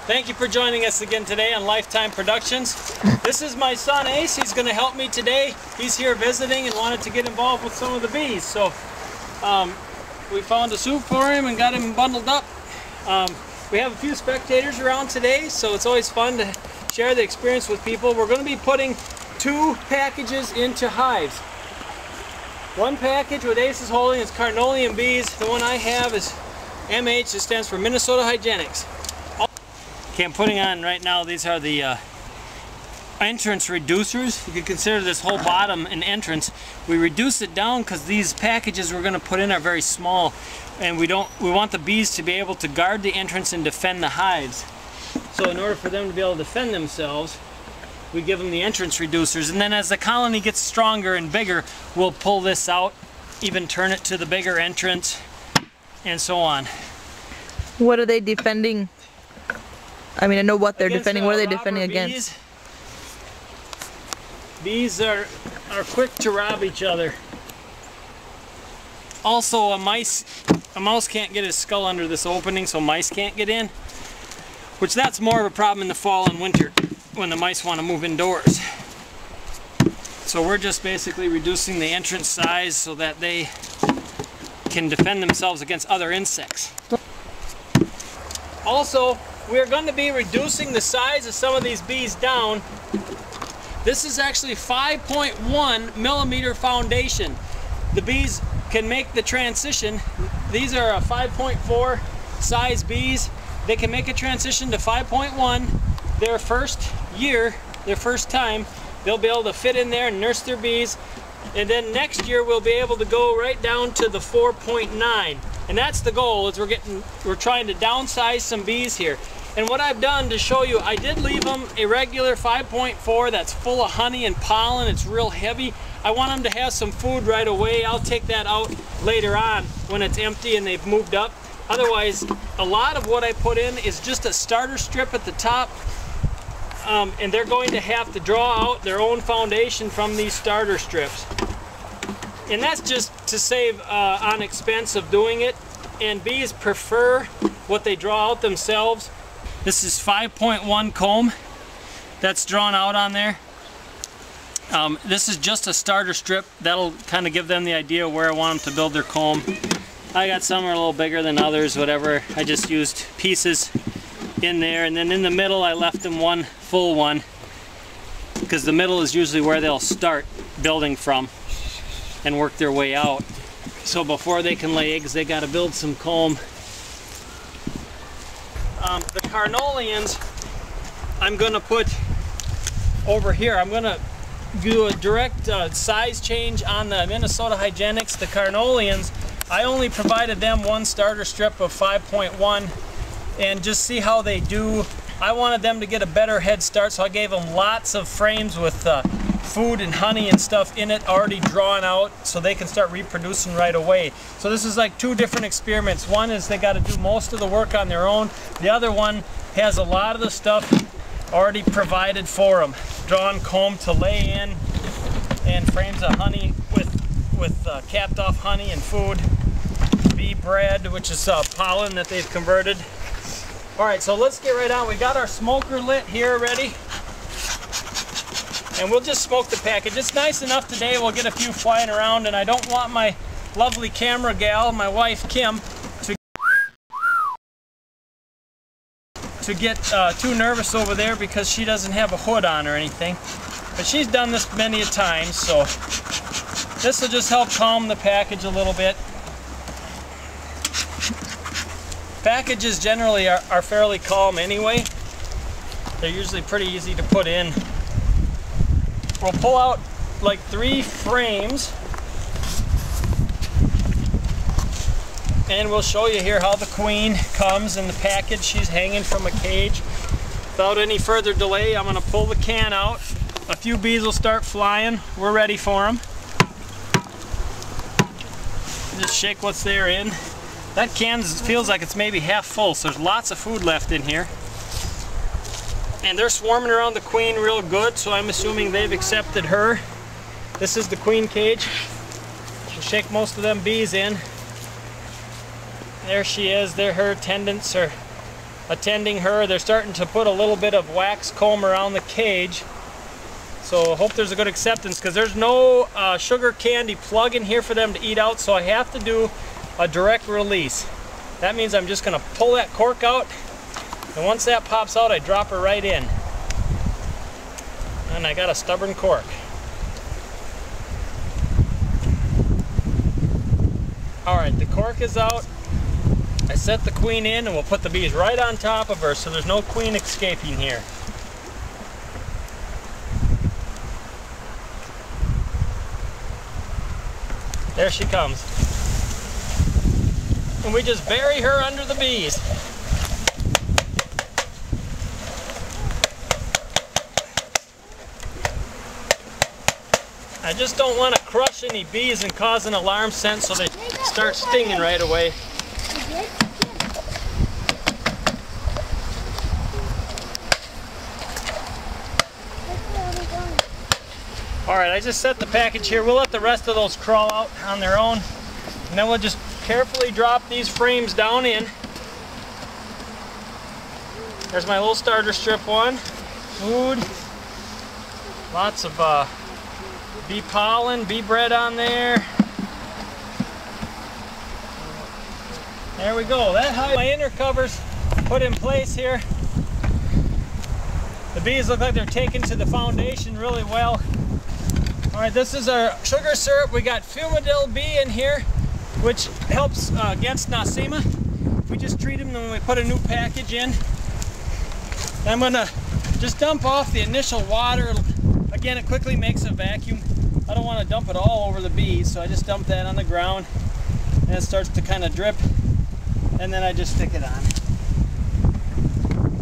Thank you for joining us again today on Lifetime Productions. This is my son Ace. He's going to help me today. He's here visiting and wanted to get involved with some of the bees. So we found a suit for him and got him bundled up. We have a few spectators around today, so it's always fun to share the experience with people. We're going to be putting 2 packages into hives. One package what Ace is holding is Karge bees. The one I have is MH. It stands for Minnesota Hygienics. Okay, I'm putting on right now, these are the entrance reducers. You can consider this whole bottom an entrance. We reduce it down because these packages we're going to put in are very small, and we want the bees to be able to guard the entrance and defend the hives. So in order for them to be able to defend themselves, we give them the entrance reducers, and then as the colony gets stronger and bigger, we'll pull this out, even turn it to the bigger entrance, and so on. What are they defending? I mean, I know what they're defending. What are they defending against? Bees are quick to rob each other. Also, a mouse can't get his skull under this opening, so mice can't get in. Which that's more of a problem in the fall and winter, when the mice want to move indoors. So we're just basically reducing the entrance size so that they can defend themselves against other insects. Also, we're going to be reducing the size of some of these bees down. This is actually 5.1 millimeter foundation. The bees can make the transition. These are 5.4 size bees. They can make a transition to 5.1 their first year, their first time. They'll be able to fit in there and nurse their bees. And then next year we'll be able to go right down to the 4.9. And that's the goal, is we're trying to downsize some bees here. And what I've done to show you, I did leave them a regular 5.4 that's full of honey and pollen. It's real heavy. I want them to have some food right away. I'll take that out later on when it's empty and they've moved up. Otherwise, a lot of what I put in is just a starter strip at the top. And they're going to have to draw out their own foundation from these starter strips. And that's just to save on expense of doing it. And bees prefer what they draw out themselves. This is 5.1 comb that's drawn out on there. This is just a starter strip. That'll kind of give them the idea where I want them to build their comb. I got some are a little bigger than others, whatever. I just used pieces in there, and then in the middle I left them one full one, because the middle is usually where they'll start building from and work their way out. So before they can lay eggs, they got to build some comb. The Karge I'm going to put over here. I'm going to do a direct size change on the Minnesota Hygienics. The Karge, I only provided them one starter strip of 5.1 and just see how they do. I wanted them to get a better head start, so I gave them lots of frames with food and honey and stuff in it already drawn out so they can start reproducing right away. So this is like 2 different experiments. One is they got to do most of the work on their own. The other one has a lot of the stuff already provided for them. Drawn comb to lay in and frames of honey with capped off honey and food. Bee bread, which is pollen that they've converted. Alright, so let's get right on. We got our smoker lit here already. And we'll just smoke the package. It's nice enough today, we'll get a few flying around, and I don't want my lovely camera gal, my wife Kim, to get too nervous over there because she doesn't have a hood on or anything. But she's done this many a time, so this will just help calm the package a little bit. Packages generally are fairly calm anyway. They're usually pretty easy to put in. We'll pull out like 3 frames and we'll show you here how the queen comes in the package. She's hanging from a cage. Without any further delay, I'm going to pull the can out. A few bees will start flying. We're ready for them. Just shake what's there in. That can feels like it's maybe half full, so there's lots of food left in here. And they're swarming around the queen real good, so I'm assuming they've accepted her. This is the queen cage. We'll shake most of them bees in. There she is. There, her attendants are attending her. They're starting to put a little bit of wax comb around the cage. So I hope there's a good acceptance, because there's no sugar candy plug in here for them to eat out, so I have to do a direct release. That means I'm just going to pull that cork out, and once that pops out, I drop her right in. And I got a stubborn cork. Alright, the cork is out. I set the queen in, and we'll put the bees right on top of her so there's no queen escaping here. There she comes. And we just bury her under the bees. I just don't want to crush any bees and cause an alarm sense so they start stinging right away. Alright, I just set the package here. We'll let the rest of those crawl out on their own. And then we'll just carefully drop these frames down in. There's my little starter strip one. Food. Lots of bee pollen, bee bread on there. There we go. That hive, my inner covers put in place here. The bees look like they're taken to the foundation really well. Alright, this is our sugar syrup. We got Fumidil B in here, which helps against Nosema. We just treat them when we put a new package in. I'm going to just dump off the initial water. Again, it quickly makes a vacuum. I don't want to dump it all over the bees, so I just dump that on the ground, and it starts to kind of drip, and then I just stick it on.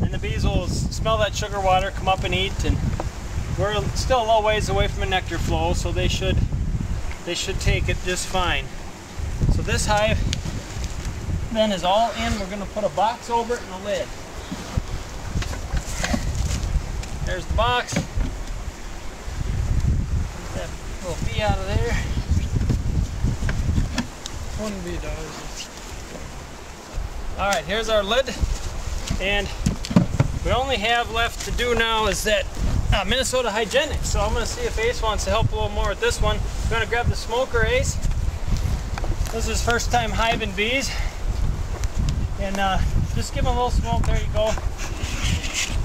And the bees will smell that sugar water, come up and eat, and we're still a little ways away from a nectar flow, so they should take it just fine. So this hive then is all in. We're going to put a box over it and a lid. There's the box. Get that little bee out of there. One bee does. Alright, here's our lid. And we only have left to do now is that Minnesota Hygienic. So I'm going to see if Ace wants to help a little more with this one. I'm going to grab the smoker, Ace. This is his first time hiving bees. And just give him a little smoke. There you go.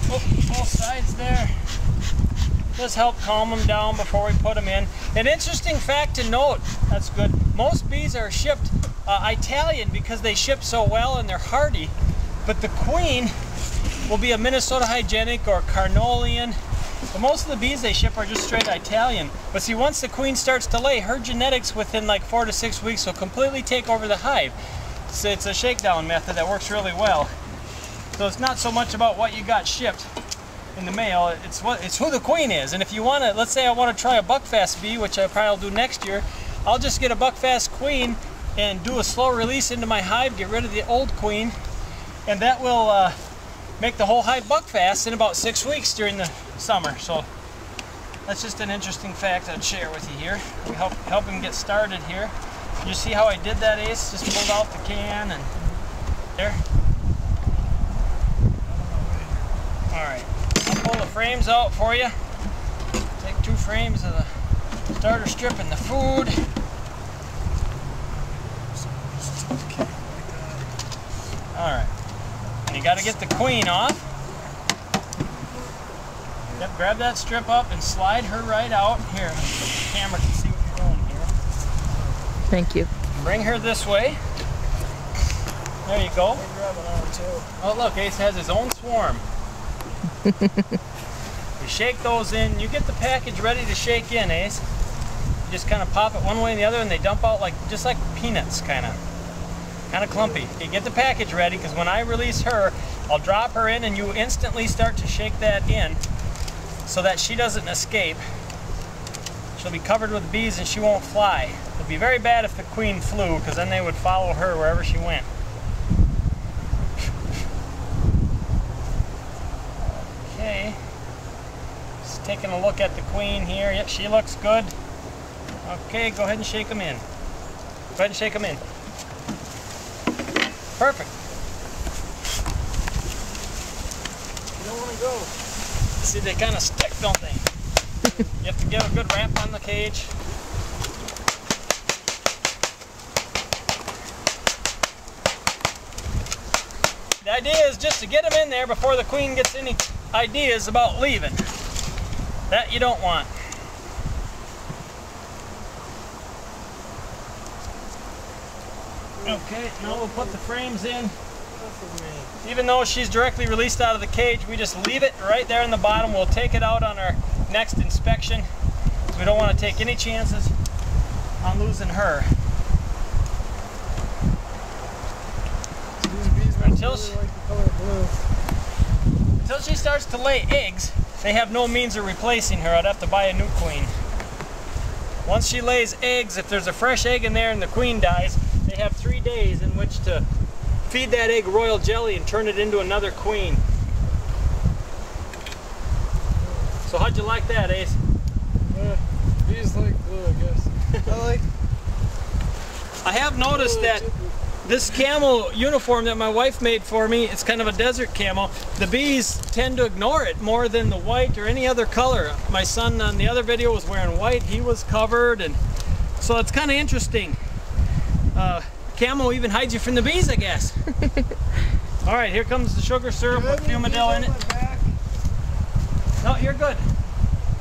Oh, both sides there. Just help calm them down before we put them in. An interesting fact to note, that's good, most bees are shipped Italian because they ship so well and they're hardy, but the queen will be a Minnesota Hygienic or Carnolian. But most of the bees they ship are just straight Italian. But see, once the queen starts to lay, her genetics within like 4 to 6 weeks will completely take over the hive. So it's a shakedown method that works really well. So it's not so much about what you got shipped in the mail, it's who the queen is. And if you want to, let's say I want to try a buckfast bee, which I probably will do next year, I'll just get a buckfast queen and do a slow release into my hive, get rid of the old queen, and that will make the whole hive buckfast in about 6 weeks during the summer. So that's just an interesting fact I'd share with you here. We help him get started here. You see how I did that, Ace? Just pulled out the can and there. Alright, I'll pull the frames out for you. Take 2 frames of the starter strip and the food. Alright, and you got to get the queen off. Yep, grab that strip up and slide her right out. Here, the camera can see what you're doing here. Thank you. Bring her this way. There you go. Oh look, Ace has his own swarm. You shake those in. You get the package ready to shake in, Ace. You just kind of pop it one way and the other, and they dump out just like peanuts, kind of clumpy. You get the package ready, because when I release her, I'll drop her in, and you instantly start to shake that in so that she doesn't escape. She'll be covered with bees and she won't fly. It'd be very bad if the queen flew, because then they would follow her wherever she went. Okay, just taking a look at the queen here. Yep, she looks good. Okay, go ahead and shake them in. Go ahead and shake them in. Perfect. don't want to go. See, they kind of stick, don't they? You have to give a good wrap on the cage. The idea is just to get them in there before the queen gets any ideas about leaving. That you don't want. Okay, now we'll put the frames in. Even though she's directly released out of the cage, we just leave it right there in the bottom. We'll take it out on our next inspection. We don't want to take any chances on losing her. These bees Until really she, like the color blue. until she starts to lay eggs, they have no means of replacing her. I'd have to buy a new queen. Once she lays eggs, if there's a fresh egg in there and the queen dies, they have 3 days in which to feed that egg royal jelly and turn it into another queen. So how'd you like that, Ace? Bees like blue, I guess. I have noticed that this camel uniform that my wife made for me, it's kind of a desert camo. The bees tend to ignore it more than the white or any other color. My son on the other video was wearing white, he was covered, and so it's kind of interesting. Camo even hides you from the bees, I guess. All right, here comes the sugar syrup with Fumadill in it. No, you're good.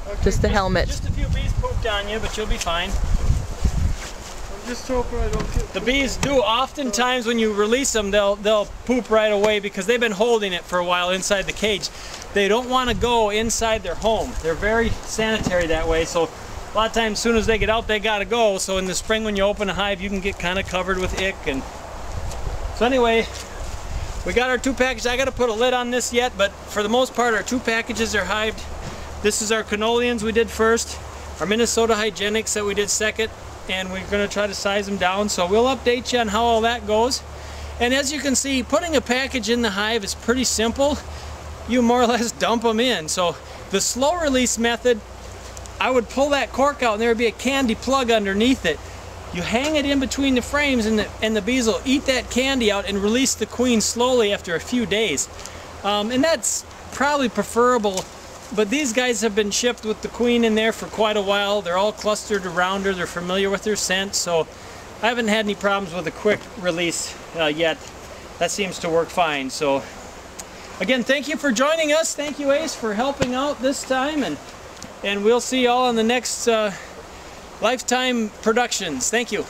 Okay. Just the helmet. Just a few bees pooped on you, but you'll be fine. I'm just hoping I don't get The bees do oftentimes when you release them, they'll poop right away because they've been holding it for a while inside the cage. They don't want to go inside their home. They're very sanitary that way, so a lot of times as soon as they get out, they gotta go. So in the spring when you open a hive, you can get kind of covered with ick. And so anyway, we got our 2 packages. I gotta put a lid on this yet, but for the most part, our 2 packages are hived. This is our Canolians we did first, our Minnesota Hygienics that we did second, and we're gonna try to size them down. So we'll update you on how all that goes. And as you can see, putting a package in the hive is pretty simple. You more or less dump them in. So the slow release method, I would pull that cork out and there would be a candy plug underneath it. You hang it in between the frames and the bees will eat that candy out and release the queen slowly after a few days. And that's probably preferable, but these guys have been shipped with the queen in there for quite a while. They're all clustered around her, they're familiar with her scent, so I haven't had any problems with a quick release yet. That seems to work fine. So again, thank you for joining us. Thank you, Ace, for helping out this time, and we'll see you all on the next Lifetime Productions. Thank you.